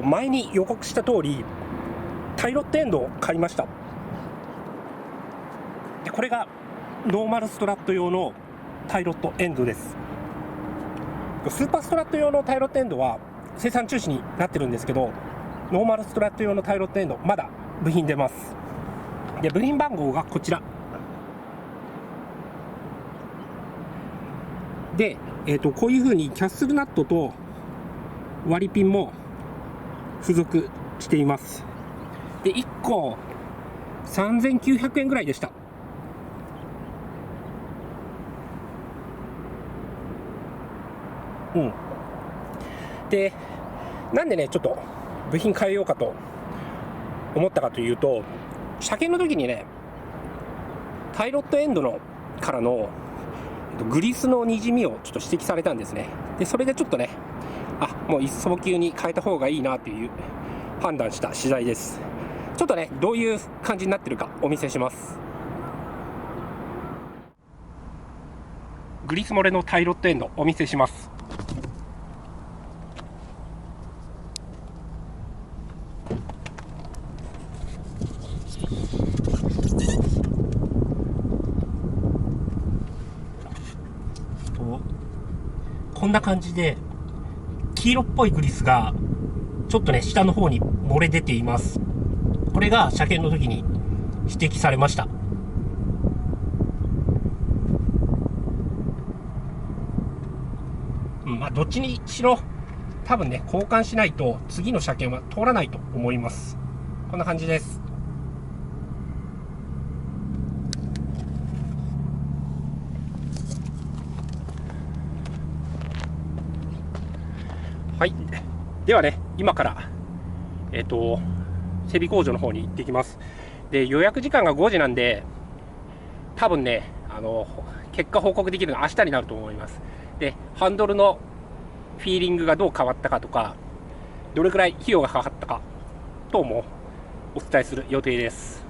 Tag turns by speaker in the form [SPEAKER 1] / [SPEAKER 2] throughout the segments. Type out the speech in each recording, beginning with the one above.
[SPEAKER 1] 前に予告した通りタイロットエンドを買いました。でこれがノーマルストラット用のタイロットエンドです。スーパーストラット用のタイロットエンドは生産中止になってるんですけど、ノーマルストラット用のタイロットエンドまだ部品出ます。で部品番号がこちらで、こういう風にキャッスルナットと割りピンも付属しています。で1個3900円ぐらいでした。でなんでねちょっと部品変えようかと思ったかというと、車検の時にねタイロットエンドのからのグリスのにじみをちょっと指摘されたんですね。でそれでちょっとねもう一層級に変えた方がいいなという判断した次第です。ちょっとねどういう感じになってるかお見せします。グリス漏れのタイロットエンドお見せします。こんな感じで黄色っぽいグリスがちょっとね下の方に漏れ出ています。これが車検の時に指摘されました。どっちにしろ多分ね交換しないと次の車検は通らないと思います。こんな感じです。はい、ではね今から整備工場の方に行ってきます。で予約時間が5時なんで多分ね結果報告できるのは明日になると思います。でハンドルのフィーリングがどう変わったかとかどれくらい費用がかかったか等もお伝えする予定です。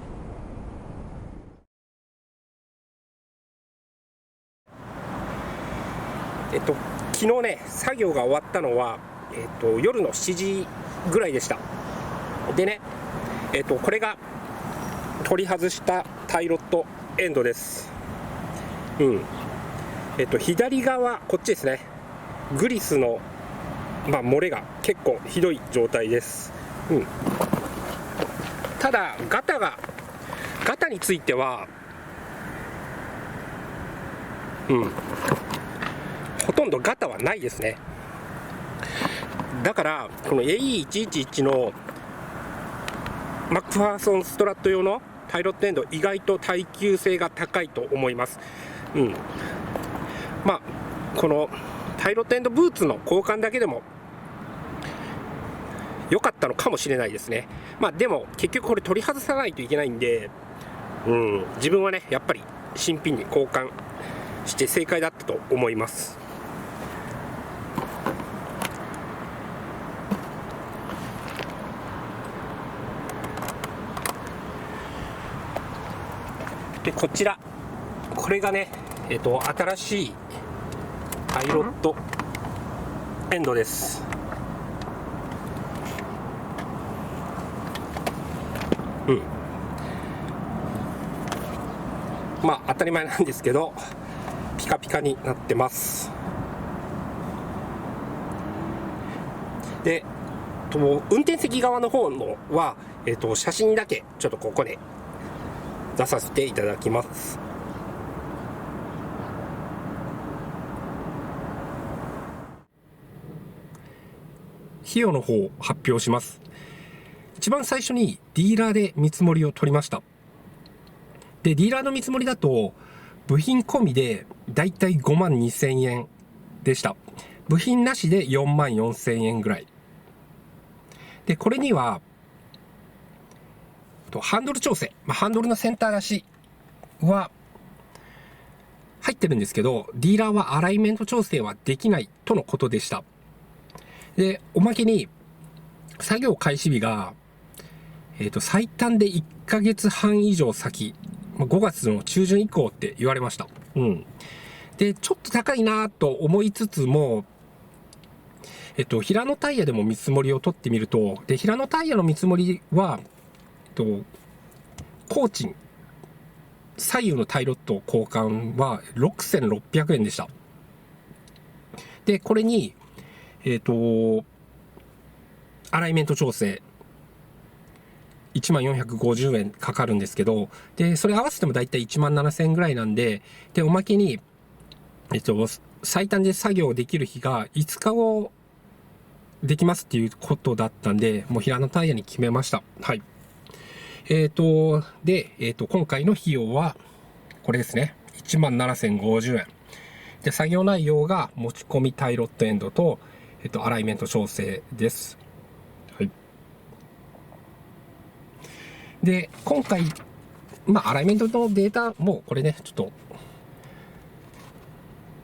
[SPEAKER 1] 昨日ね作業が終わったのは夜の7時ぐらいでした。でね、これが取り外したタイロットエンドです。左側こっちですね、グリスの、漏れが結構ひどい状態です。ただガタについてはほとんどガタはないですね。だからこの AE111 のマックファーソンストラット用のタイロットエンド意外と耐久性が高いと思います。このタイロットエンドブーツの交換だけでも良かったのかもしれないですね。でも結局これ取り外さないといけないんで、自分はねやっぱり新品に交換して正解だったと思います。でこちらこれがね新しいタイロットエンドです。当たり前なんですけどピカピカになってます。で運転席側の方のは、写真だけちょっとここで出させていただきます。費用の方を発表します。一番最初にディーラーで見積もりを取りました。でディーラーの見積もりだと部品込みでだいたい5万2000円でした。部品なしで4万4000円ぐらいで、これにはハンドル調整、ハンドルのセンター出しは入ってるんですけど、ディーラーはアライメント調整はできないとのことでした。でおまけに作業開始日が、最短で1ヶ月半以上先、5月の中旬以降って言われました。でちょっと高いなと思いつつも、平野タイヤでも見積もりを取ってみると、で、平野タイヤの見積もりは、工賃、左右のタイロット交換は6600円でした。で、これに、アライメント調整、1450円かかるんですけど、で、それ合わせてもだいたい17000円ぐらいなんで、で、おまけに、最短で作業できる日が5日後できますっていうことだったんで、もう平野タイヤに決めました。はい。で、今回の費用は、これですね。17050円。で、作業内容が持ち込みタイロットエンドと、アライメント調整です。はい。で、今回、アライメントのデータ、もうこれね、ちょっと、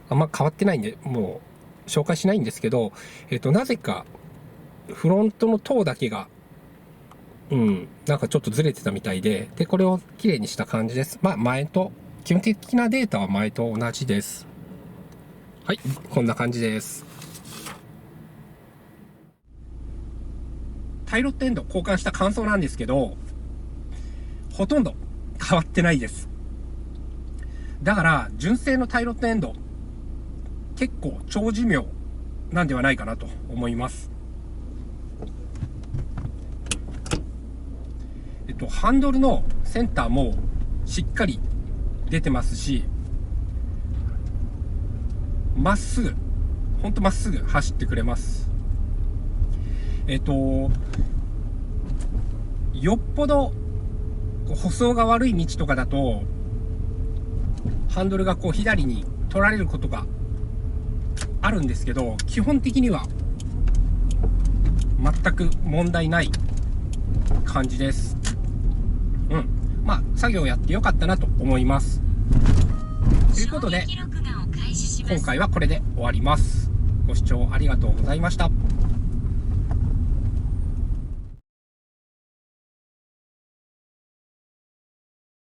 [SPEAKER 1] あんま変わってないんで、もう紹介しないんですけど、なぜか、フロントの塔だけが、なんかちょっとずれてたみたいで、で、これをきれいにした感じです。前と、基本的なデータは前と同じです。はい、こんな感じです。タイロットエンド交換した感想なんですけど、ほとんど変わってないです。だから、純正のタイロットエンド、結構長寿命なんではないかなと思います。ハンドルのセンターもしっかり出てますし、まっすぐ、ほんとまっすぐ走ってくれます。よっぽど舗装が悪い道とかだと、ハンドルが左に取られることがあるんですけど、基本的には全く問題ない感じです。作業やってよかったなと思います。ということで、今回はこれで終わります。ご視聴ありがとうございました。